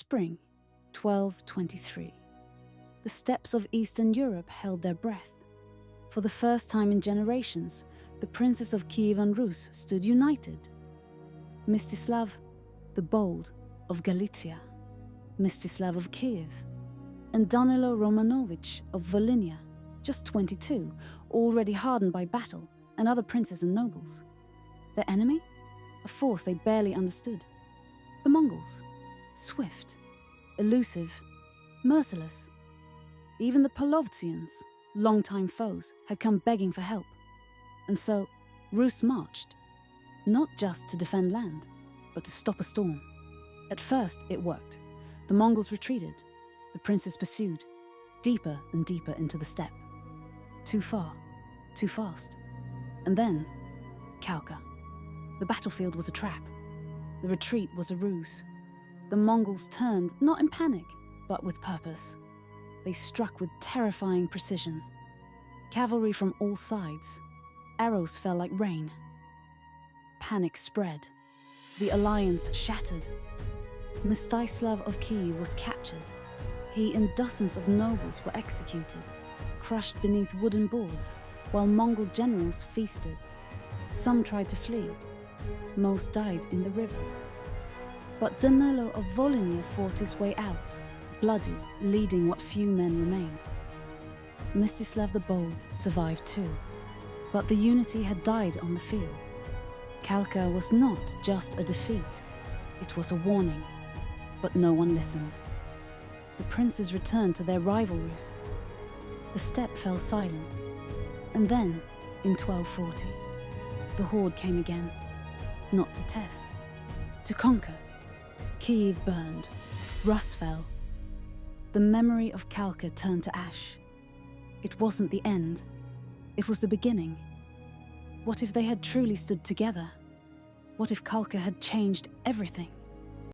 Spring, 1223. The steppes of Eastern Europe held their breath. For the first time in generations, the princes of Kyivan Rus stood united. Mstyslav the Bold of Galicia, Mstyslav of Kyiv, and Danylo Romanovych of Volynia, just 22, already hardened by battle, and other princes and nobles. Their enemy? A force they barely understood. The Mongols. Swift, elusive, merciless. Even the Polovtsians, longtime foes, had come begging for help. And so, Rus marched, not just to defend land, but to stop a storm. At first, it worked. The Mongols retreated. The princes pursued, deeper and deeper into the steppe. Too far, too fast. And then, Kalka. The battlefield was a trap. The retreat was a ruse. The Mongols turned, not in panic, but with purpose. They struck with terrifying precision. Cavalry from all sides. Arrows fell like rain. Panic spread. The alliance shattered. Mstyslav of Kyiv was captured. He and dozens of nobles were executed, crushed beneath wooden boards, while Mongol generals feasted. Some tried to flee. Most died in the river. But Danylo of Volynia fought his way out, bloodied, leading what few men remained. Mstyslav the Bold survived too, but the unity had died on the field. Kalka was not just a defeat, it was a warning, but no one listened. The princes returned to their rivalries. The steppe fell silent, and then, in 1240, the horde came again, not to test, to conquer. Kyiv burned, Rus fell. The memory of Kalka turned to ash. It wasn't the end, it was the beginning. What if they had truly stood together? What if Kalka had changed everything?